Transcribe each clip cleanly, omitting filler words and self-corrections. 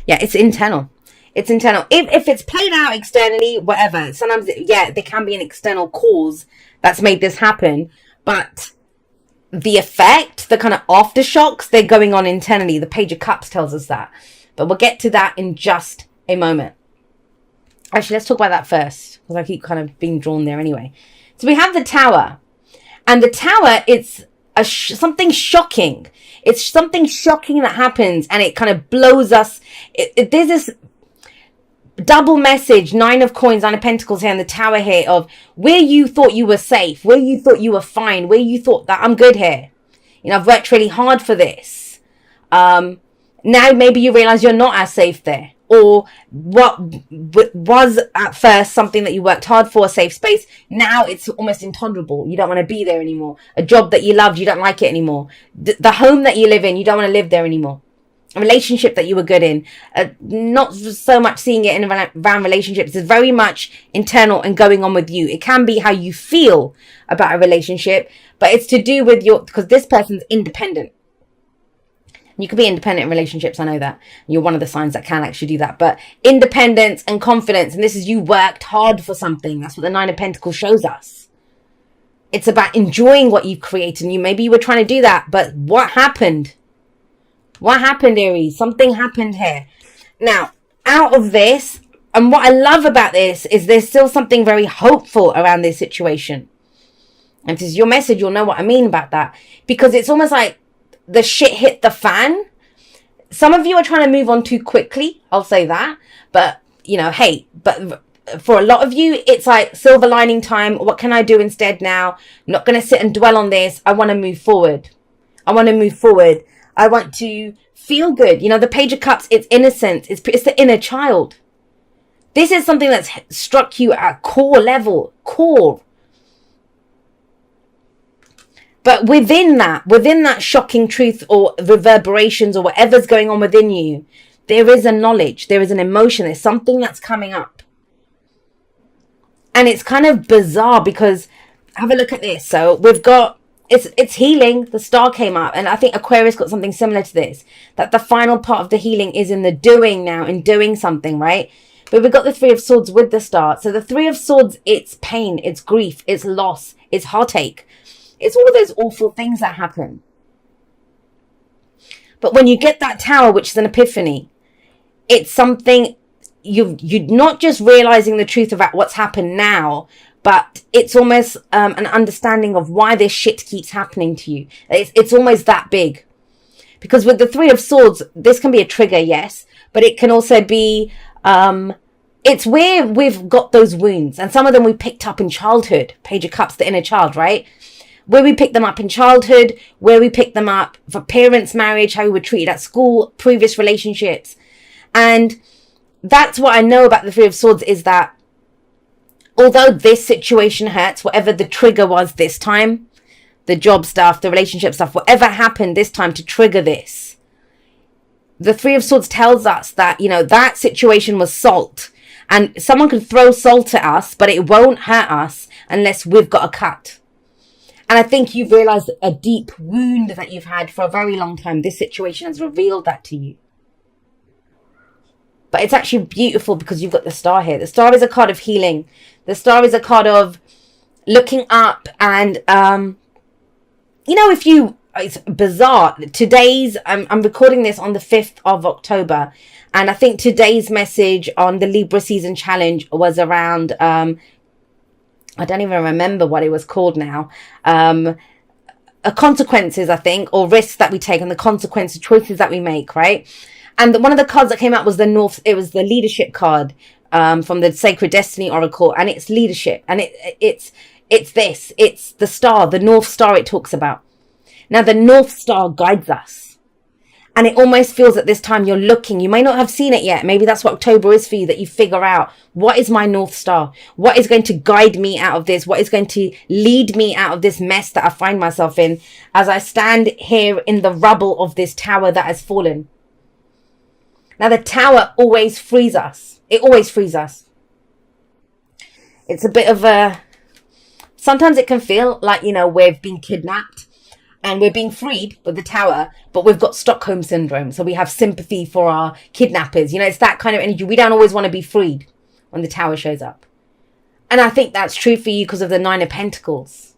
Yeah, it's internal. It's internal. If it's played out externally, whatever. Sometimes, yeah, there can be an external cause that's made this happen, but the effect, the kind of aftershocks, they're going on internally. The Page of Cups tells us that. But we'll get to that in just a moment. Actually, let's talk about that first, because I keep kind of being drawn there anyway. So we have the Tower. And the Tower, it's something shocking. It's something shocking that happens, and it kind of blows us. There's this double message, 9 of Coins, 9 of Pentacles here, and the Tower here, of where you thought you were safe, where you thought you were fine, where you thought that I'm good here. You know, I've worked really hard for this. Now maybe you realize you're not as safe there. Or what was at first something that you worked hard for, a safe space, now it's almost intolerable. You don't want to be there anymore. A job that you loved, you don't like it anymore. The home that you live in, you don't want to live there anymore. A relationship that you were good in, not so much seeing it in around relationships. It's very much internal and going on with you. It can be how you feel about a relationship, but it's to do with because this person's independent. You can be independent in relationships, I know that. You're one of the signs that can actually do that. But independence and confidence, and this is you worked hard for something. That's what the 9 of Pentacles shows us. It's about enjoying what you've created. And maybe you were trying to do that, but what happened? What happened, Aries? Something happened here. Now, out of this, and what I love about this is there's still something very hopeful around this situation. And if this is your message, you'll know what I mean about that. Because it's almost like the shit hit the fan. Some of you are trying to move on too quickly. I'll say that. But, you know, hey, but for a lot of you, it's like silver lining time. What can I do instead now? I'm not going to sit and dwell on this. I want to move forward. I want to move forward. I want to feel good. You know, the Page of Cups, it's innocence. It's the inner child. This is something that's struck you at core level. Core. But within that shocking truth or reverberations or whatever's going on within you, there is a knowledge, there is an emotion, there's something that's coming up. And it's kind of bizarre because, have a look at this. So we've got, it's healing. The star came up, and I think Aquarius got something similar to this. That the final part of the healing is in the doing now, in doing something, right? But we've got the 3 of Swords with the star. So the 3 of Swords, it's pain, it's grief, it's loss, it's heartache. It's all of those awful things that happen. But when you get that Tower, which is an epiphany, it's something you're not just realizing the truth about what's happened now, but it's almost an understanding of why this shit keeps happening to you. It's almost that big. Because with the 3 of Swords, this can be a trigger, yes, but it can also be, it's where we've got those wounds. And some of them we picked up in childhood. Page of Cups, the inner child, right? Where we picked them up in childhood, where we picked them up for parents' marriage, how we were treated at school, previous relationships. And that's what I know about the 3 of Swords, is that although this situation hurts, whatever the trigger was this time, the job stuff, the relationship stuff, whatever happened this time to trigger this, the 3 of Swords tells us that, you know, that situation was salt. And someone can throw salt at us, but it won't hurt us unless we've got a cut. And I think you've realized a deep wound that you've had for a very long time. This situation has revealed that to you. But it's actually beautiful because you've got the star here. The star is a card of healing. The star is a card of looking up and, you know, it's bizarre. I'm recording this on the 5th of October. And I think today's message on the Libra Season Challenge was around, I don't even remember what it was called now. Consequences, I think, or risks that we take and the consequences, choices that we make, right? And one of the cards that came out was the leadership card from the Sacred Destiny Oracle, and it's leadership. And it's the star, the North Star it talks about. Now, the North Star guides us. And it almost feels at this time you're looking. You may not have seen it yet. Maybe that's what October is for you, that you figure out, what is my North Star? What is going to guide me out of this? What is going to lead me out of this mess that I find myself in as I stand here in the rubble of this tower that has fallen? Now, the tower always frees us. It always frees us. It's a bit of a... Sometimes it can feel like, you know, we've been kidnapped. and we're being freed with the Tower, but we've got Stockholm syndrome. So we have sympathy for our kidnappers. You know, it's that kind of energy. We don't always want to be freed when the Tower shows up. And I think that's true for you because of the Nine of Pentacles.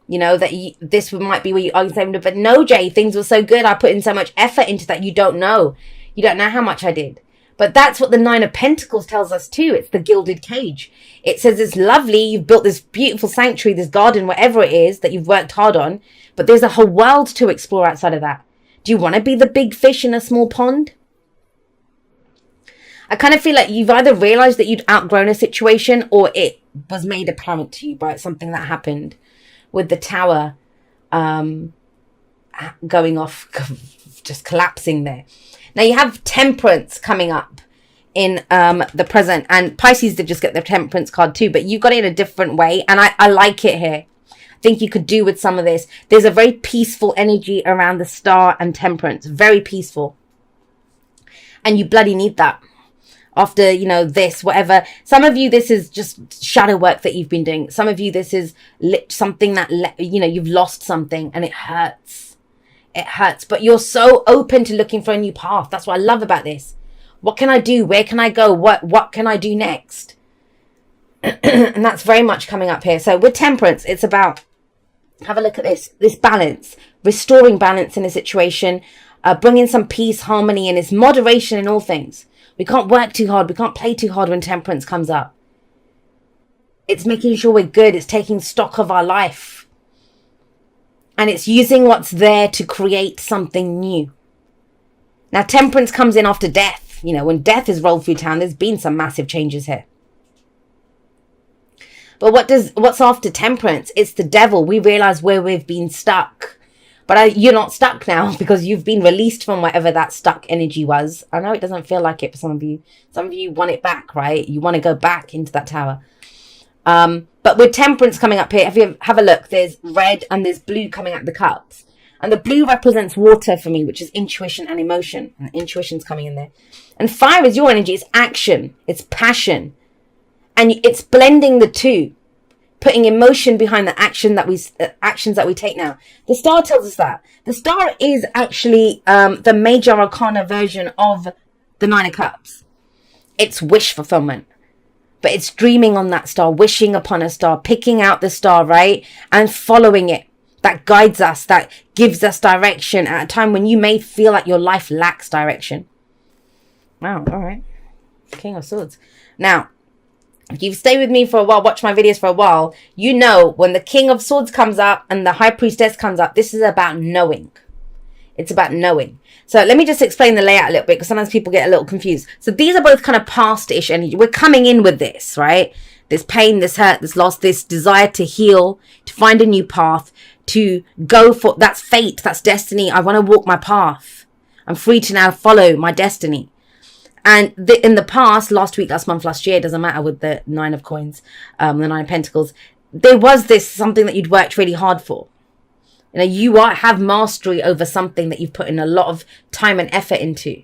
You know, that this might be where you are saying, but no, Jay, things were so good. I put in so much effort into that. You don't know. You don't know how much I did. But that's what the Nine of Pentacles tells us too. It's the gilded cage. It says it's lovely. You've built this beautiful sanctuary, this garden, whatever it is that you've worked hard on. But there's a whole world to explore outside of that. Do you want to be the big fish in a small pond? I kind of feel like you've either realized that you'd outgrown a situation or it was made apparent to you by something that happened with the Tower going off, just collapsing there. Now you have Temperance coming up in the present, and Pisces did just get the Temperance card too, but you got it in a different way, and I like it here. I think you could do with some of this. There's a very peaceful energy around the Star and Temperance, very peaceful, and you bloody need that. After, you know, this, whatever. Some of you, this is just shadow work that you've been doing. Some of you, this is something that, you know, you've lost something and it hurts. It hurts. But you're so open to looking for a new path. That's what I love about this. What can I do? Where can I go? What can I do next? And that's very much coming up here. So with Temperance, it's about, have a look at this balance. Restoring balance in a situation. Bringing some peace, harmony, and it's moderation in all things. We can't work too hard. We can't play too hard when Temperance comes up. It's making sure we're good. It's taking stock of our life. And it's using what's there to create something new. Now, Temperance comes in after death. You know, when death is rolled through town, there's been some massive changes here. But what's after Temperance? It's the devil. We realize where we've been stuck. But you're not stuck now because you've been released from whatever that stuck energy was. I know it doesn't feel like it for some of you. Some of you want it back, right? You want to go back into that Tower. But with Temperance coming up here, have a look. There's red and there's blue coming out the cups. And the blue represents water for me, which is intuition and emotion. And intuition's coming in there. And fire is your energy. It's action. It's passion. And it's blending the two. Putting emotion behind the actions that we take now. The Star tells us that. The Star is actually the major arcana version of the Nine of Cups. It's wish fulfillment. But it's dreaming on that star, wishing upon a star, picking out the star, right? And following it. That guides us, that gives us direction at a time when you may feel like your life lacks direction. Wow, all right. King of Swords. Now, if you've stayed with me for a while, watch my videos for a while, you know when the King of Swords comes up and the High Priestess comes up, this is about knowing. It's about knowing. So let me just explain the layout a little bit because sometimes people get a little confused. So these are both kind of past-ish energy. We're coming in with this, right? This pain, this hurt, this loss, this desire to heal, to find a new path, to go for, that's fate, that's destiny. I want to walk my path. I'm free to now follow my destiny. And in the past, last week, last month, last year, doesn't matter with the Nine of Coins, the Nine of Pentacles, there was this something that you'd worked really hard for. You know, you have mastery over something that you've put in a lot of time and effort into.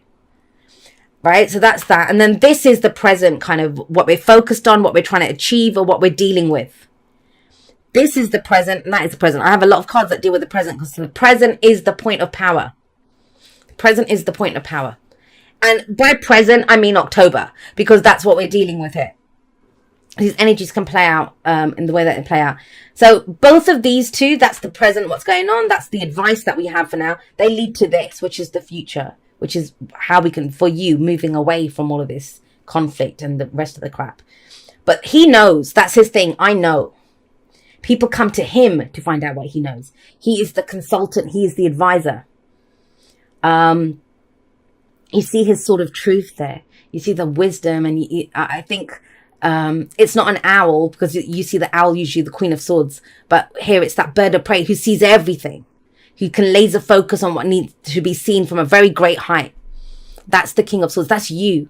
Right? So that's that. And then this is the present, kind of what we're focused on, what we're trying to achieve, or what we're dealing with. This is the present, and that is the present. I have a lot of cards that deal with the present because the present is the point of power. The present is the point of power. And by present, I mean October, because that's what we're dealing with here. These energies can play out in the way that they play out. So both of these two, that's the present, what's going on. That's the advice that we have for now. They lead to this, which is the future, which is how we can, for you, moving away from all of this conflict and the rest of the crap. But he knows. That's his thing. I know. People come to him to find out what he knows. He is the consultant. He is the advisor. You see his sort of truth there. You see the wisdom, and I think it's not an owl, because you see the owl, usually the Queen of Swords, but here it's that bird of prey who sees everything, who can laser focus on what needs to be seen from a very great height. That's the King of Swords. That's you.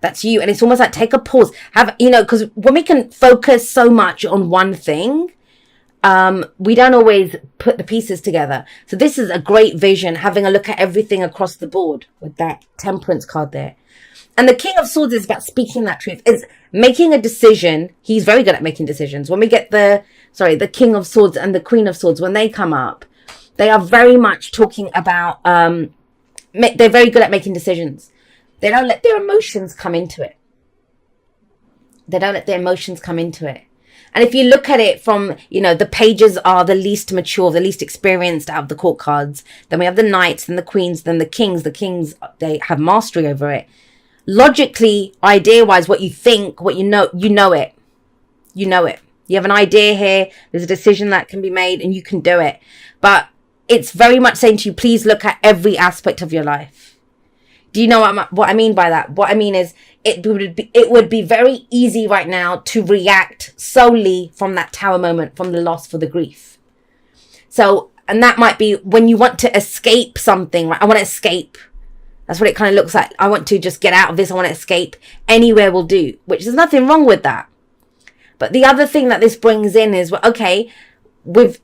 That's you. And it's almost like take a pause. Because when we can focus so much on one thing, we don't always put the pieces together. So this is a great vision, having a look at everything across the board with that Temperance card there. And the King of Swords is about speaking that truth. It's making a decision. He's very good at making decisions. When we get the King of Swords and the Queen of Swords, when they come up, They are very much talking about, they're very good at making decisions. They don't let their emotions come into it. They don't let their emotions come into it. And if you look at it from, the pages are the least mature, the least experienced out of the court cards. Then we have the knights, then the queens, then the kings. The kings, they have mastery over it. Logically, idea-wise, what you think, what you know it. You know it. You have an idea here. There's a decision that can be made and you can do it. But it's very much saying to you, please look at every aspect of your life. Do you know what I mean by that? What I mean is it would be very easy right now to react solely from that tower moment, from the loss, for the grief. So, and that might be when you want to escape something, right? I want to escape. That's what it kind of looks like. I want to just get out of this. I want to escape. Anywhere will do, which there's nothing wrong with that. But the other thing that this brings in is, okay, with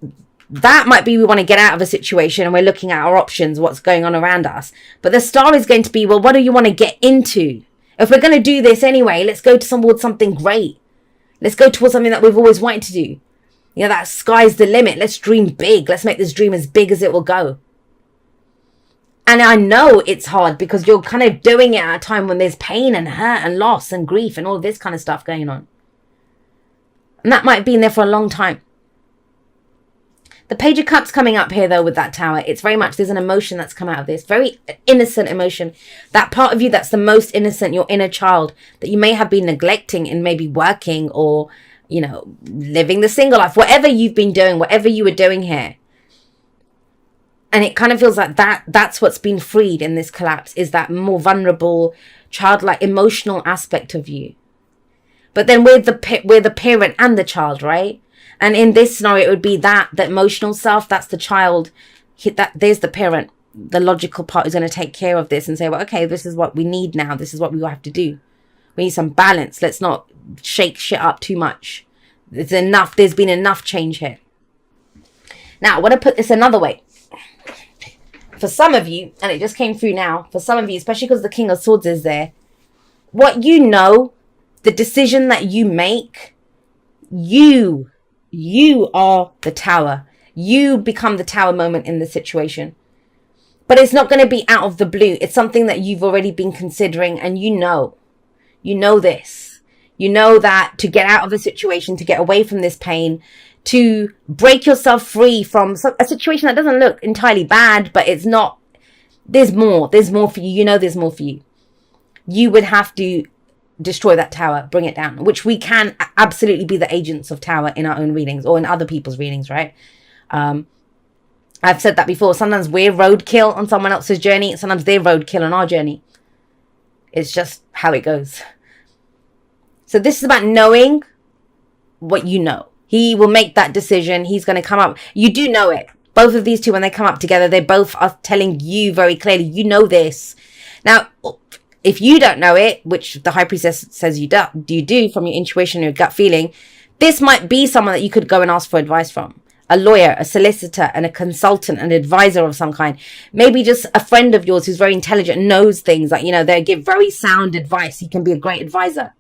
that might be we want to get out of a situation and we're looking at our options, what's going on around us. But the star is going to be, well, what do you want to get into? If we're going to do this anyway, let's go towards something great. Let's go towards something that we've always wanted to do. That sky's the limit. Let's dream big. Let's make this dream as big as it will go. And I know it's hard because you're kind of doing it at a time when there's pain and hurt and loss and grief and all this kind of stuff going on. And that might have been there for a long time. The Page of Cups coming up here, though, with that tower, it's very much, there's an emotion that's come out of this. Very innocent emotion. That part of you that's the most innocent, your inner child, that you may have been neglecting in maybe working or, living the single life. Whatever you've been doing, whatever you were doing here. And it kind of feels like that's what's been freed in this collapse, is that more vulnerable, childlike, emotional aspect of you. But then we're the parent and the child, right? And in this scenario, it would be that emotional self, that's the child. There's the parent, the logical part who's going to take care of this and say, well, okay, this is what we need now. This is what we have to do. We need some balance. Let's not shake shit up too much. There's enough. There's been enough change here. Now, I want to put this another way. For some of you, and it just came through now, for some of you, especially because the King of Swords is there, what you know, the decision that you make, you are the tower. You become the tower moment in the situation. But it's not going to be out of the blue. It's something that you've already been considering, and you know this. You know that to get out of a situation, to get away from this pain, to break yourself free from a situation that doesn't look entirely bad, but it's not. There's more for you. There's more for you. You would have to destroy that tower, bring it down, which we can absolutely be the agents of tower in our own readings or in other people's readings, right? I've said that before. Sometimes we're roadkill on someone else's journey. Sometimes they're roadkill on our journey. It's just how it goes. So this is about knowing what you know. He will make that decision. He's going to come up. You do know it. Both of these two, when they come up together, they both are telling you very clearly, you know this. Now, if you don't know it, which the High Priestess says you do from your intuition, your gut feeling, this might be someone that you could go and ask for advice from. A lawyer, a solicitor, and a consultant, an advisor of some kind. Maybe just a friend of yours who's very intelligent, knows things, like, they give very sound advice. He can be a great advisor.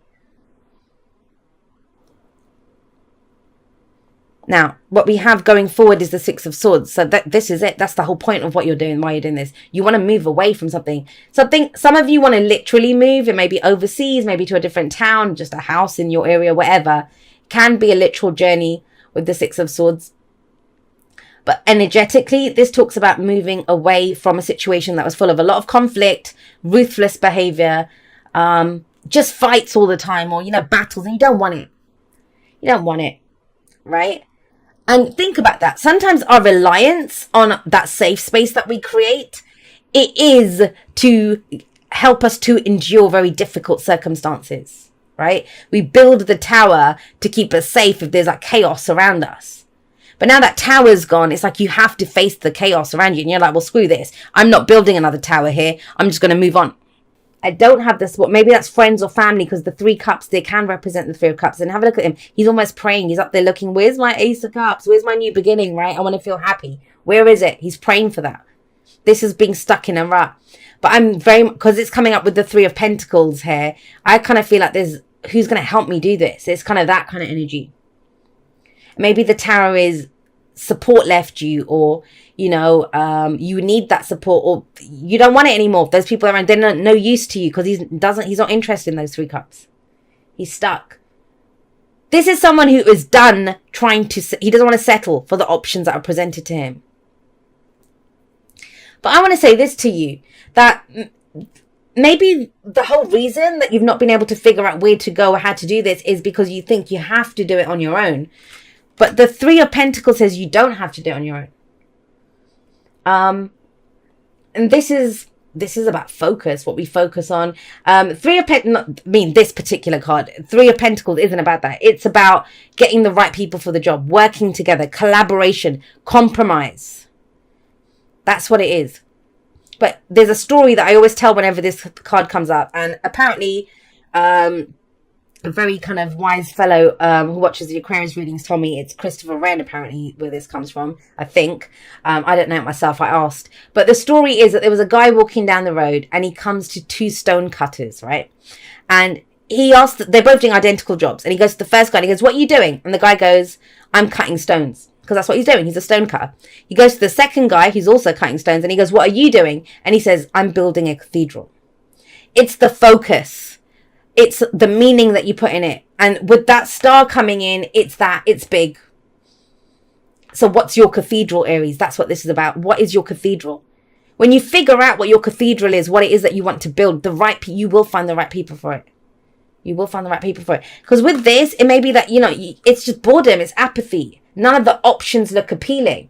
Now, what we have going forward is the Six of Swords. So this is it. That's the whole point of what you're doing, why you're doing this. You want to move away from something. Some of you want to literally move. It may be overseas, maybe to a different town, just a house in your area, whatever. It can be a literal journey with the Six of Swords. But energetically, this talks about moving away from a situation that was full of a lot of conflict, ruthless behavior, just fights all the time, or, battles, and you don't want it. You don't want it, right? And think about that. Sometimes our reliance on that safe space that we create, it is to help us to endure very difficult circumstances, right? We build the tower to keep us safe if there's like chaos around us. But now that tower's gone, it's like you have to face the chaos around you. And you're like, well, screw this. I'm not building another tower here. I'm just going to move on. I don't have this, but maybe that's friends or family, because the 3 cups, they can represent the 3 of cups. And have a look at him. He's almost praying. He's up there looking, where's my Ace of Cups? Where's my new beginning, right? I want to feel happy. Where is it? He's praying for that. This is being stuck in a rut. But I'm because it's coming up with the 3 of Pentacles here. I kind of feel like who's going to help me do this? It's kind of that kind of energy. Maybe the tower is support left you, or you know, you need that support, or you don't want it anymore. Those people around, they're no use to you because he's not interested in those 3 cups. He's stuck. This is someone who is done trying to, he doesn't want to settle for the options that are presented to him. But I want to say this to you, that maybe the whole reason that you've not been able to figure out where to go or how to do this is because you think you have to do it on your own. But the 3 of Pentacles says you don't have to do it on your own. And this is about focus, what we focus on. 3 of Pentacles, this particular card, 3 of Pentacles isn't about that. It's about getting the right people for the job, working together, collaboration, compromise. That's what it is. But there's a story that I always tell whenever this card comes up. And apparently, a very kind of wise fellow who watches the Aquarius readings told me it's Christopher Wren, apparently, where this comes from, I think. I don't know it myself, I asked. But the story is that there was a guy walking down the road and he comes to 2 stone cutters, right? And he asked, they're both doing identical jobs. And he goes to the first guy and he goes, "What are you doing?" And the guy goes, "I'm cutting stones." Because that's what he's doing. He's a stone cutter. He goes to the second guy who's also cutting stones and he goes, "What are you doing?" And he says, "I'm building a cathedral." It's the focus. It's the meaning that you put in it. And with that star coming in, it's big. So what's your cathedral, Aries? That's what this is about. What is your cathedral? When you figure out what your cathedral is, what it is that you want to build, you will find the right people for it. You will find the right people for it. Because with this, it may be that, it's just boredom. It's apathy. None of the options look appealing.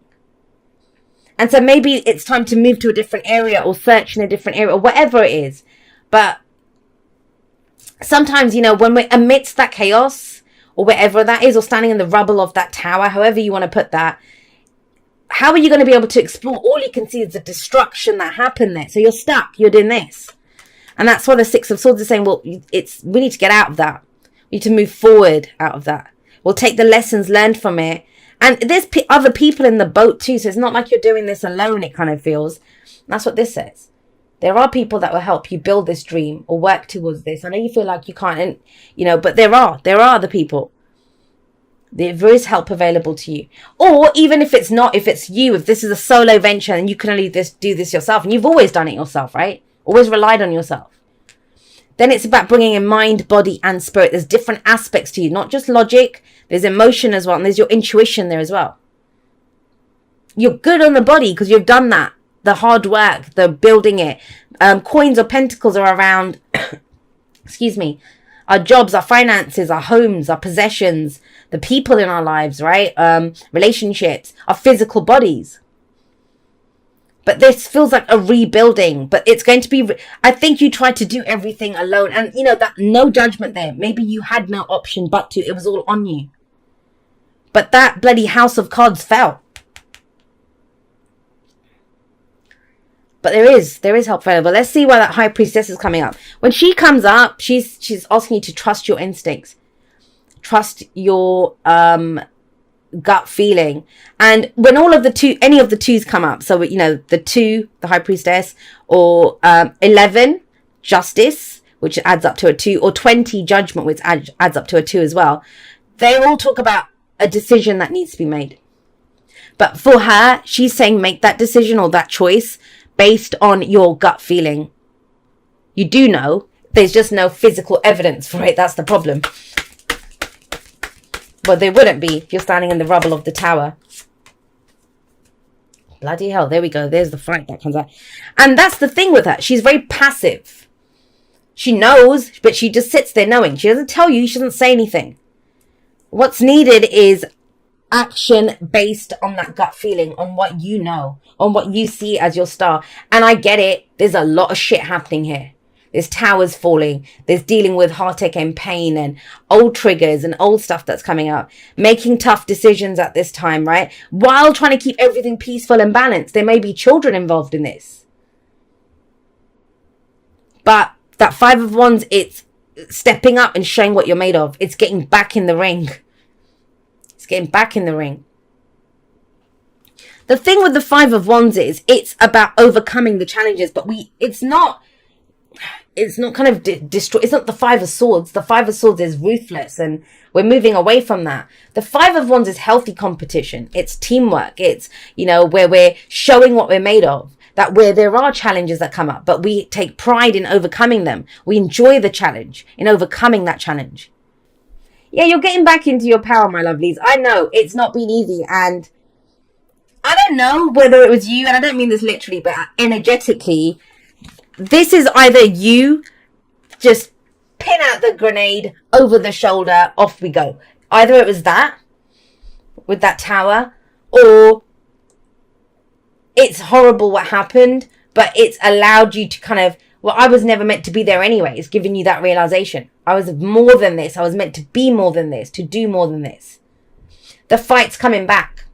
And so maybe it's time to move to a different area or search in a different area or whatever it is. But sometimes, when we're amidst that chaos or wherever that is, or standing in the rubble of that tower, however you want to put that, how are you going to be able to explore? All you can see is the destruction that happened there. So you're stuck. You're doing this. And that's why the 6 of Swords is saying, well, we need to get out of that. We need to move forward out of that. We'll take the lessons learned from it. And there's other people in the boat too. So it's not like you're doing this alone, it kind of feels. And that's what this says. There are people that will help you build this dream or work towards this. I know you feel like you can't, but there are other people. There is help available to you. Or even if it's not, if it's you, if this is a solo venture and you can only do this yourself, and you've always done it yourself, right? Always relied on yourself. Then it's about bringing in mind, body, and spirit. There's different aspects to you, not just logic. There's emotion as well, and there's your intuition there as well. You're good on the body because you've done that. The hard work, the building it. Coins or pentacles are around, excuse me, our jobs, our finances, our homes, our possessions, the people in our lives, right? Relationships, our physical bodies. But this feels like a rebuilding, but it's going to be, I think you tried to do everything alone. And that no judgment there. Maybe you had no option but to, it was all on you. But that bloody House of Cards fell. But there is help available. Let's see why that High Priestess is coming up. When she comes up, she's asking you to trust your instincts. Trust your, gut feeling. And when any of the 2s come up, so the 2, the High Priestess, or 11, Justice, which adds up to a 2, or 20, Judgment, which adds up to a 2 as well, they all talk about a decision that needs to be made. But for her, she's saying make that decision or that choice based on your gut feeling. You do know, there's just no physical evidence for it. That's the problem. Well, there wouldn't be if you're standing in the rubble of the tower. Bloody hell. There we go. There's the fight that comes out. And that's the thing with her. She's very passive. She knows, but she just sits there knowing. She doesn't tell you. She doesn't say anything. What's needed is action based on that gut feeling, on what you know, on what you see as your star. And I get it. There's a lot of shit happening here. There's towers falling. There's dealing with heartache and pain and old triggers and old stuff that's coming up. Making tough decisions at this time, right? While trying to keep everything peaceful and balanced. There may be children involved in this. But that 5 of Wands, it's stepping up and showing what you're made of. It's getting back in the ring. It's getting back in the ring. The thing with the 5 of Wands is it's about overcoming the challenges. But it's not it's not kind of destroy. It's not the Five of Swords. The Five of Swords is ruthless, and we're moving away from that. The Five of Wands is healthy competition. It's teamwork. It's, you know, where we're showing what we're made of. That where there are challenges that come up, but we take pride in overcoming them. We enjoy the challenge in overcoming that challenge. Yeah, you're getting back into your power, my lovelies. I know it's not been easy, and I don't know whether it was you, and I don't mean this literally, but energetically, this is either you just pin out the grenade over the shoulder, off we go. Either it was that with that tower, or it's horrible what happened, but it's allowed you to kind of, well, I was never meant to be there anyway. It's giving you that realization. I was more than this. I was meant to be more than this, to do more than this. The fight's coming back.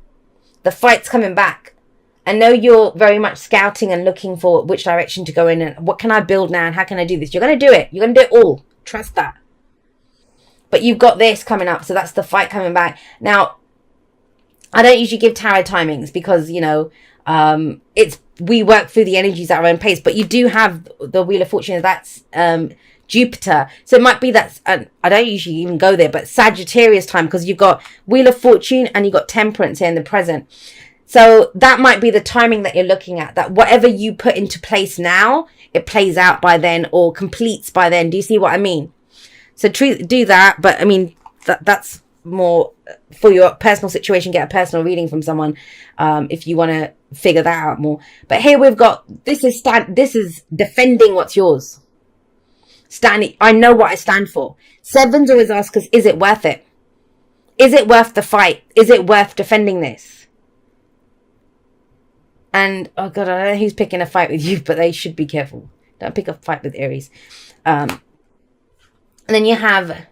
The fight's coming back. I know you're very much scouting and looking for which direction to go in and what can I build now and how can I do this. You're going to do it. You're going to do it all. Trust that. But you've got this coming up. So that's the fight coming back. Now, I don't usually give tarot timings because, you know, we work through the energies at our own pace, but you do have the Wheel of Fortune. That's Jupiter. So it might be that, I don't usually even go there, but Sagittarius time, because you've got Wheel of Fortune and you've got Temperance here in the present. So that might be the timing that you're looking at, that whatever you put into place now, it plays out by then or completes by then. Do you see what I mean? So do that. But I mean, that's more for your personal situation. Get a personal reading from someone if you want to figure that out more. But here we've got, this is defending what's yours. Standing, I know what I stand for. Sevens always ask us, is it worth it? Is it worth the fight? Is it worth defending this? And, oh God, I don't know who's picking a fight with you, but they should be careful. Don't pick a fight with Aries. And then you have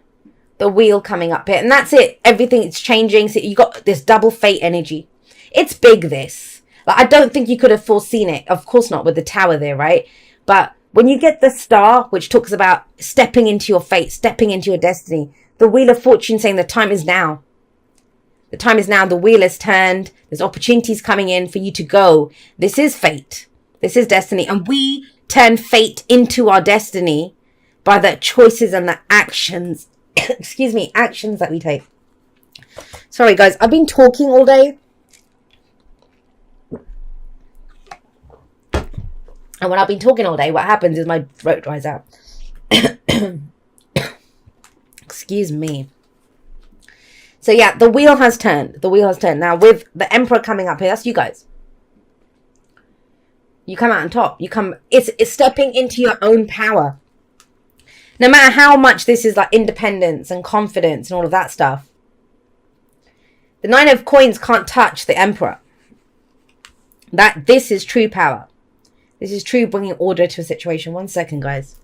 the wheel coming up here. And that's it. Everything is changing. So you got this double fate energy. It's big, this. Like, I don't think you could have foreseen it. Of course not with the tower there, right? But when you get the star, which talks about stepping into your fate, stepping into your destiny, the Wheel of Fortune saying the time is now. The time is now. The wheel is turned. There's opportunities coming in for you to go. This is fate. This is destiny. And we turn fate into our destiny by the choices and the actions, excuse me, actions that we take. Sorry, guys. I've been talking all day. And when I've been talking all day, what happens is my throat dries out. Excuse me. So yeah, the wheel has turned. The wheel has turned. Now with the Emperor coming up here, that's you guys. You come out on top. It's stepping into your own power. No matter how much this is like independence and confidence and all of that stuff. The Nine of Coins can't touch the Emperor. This is true power. This is true bringing order to a situation. 1 second, guys.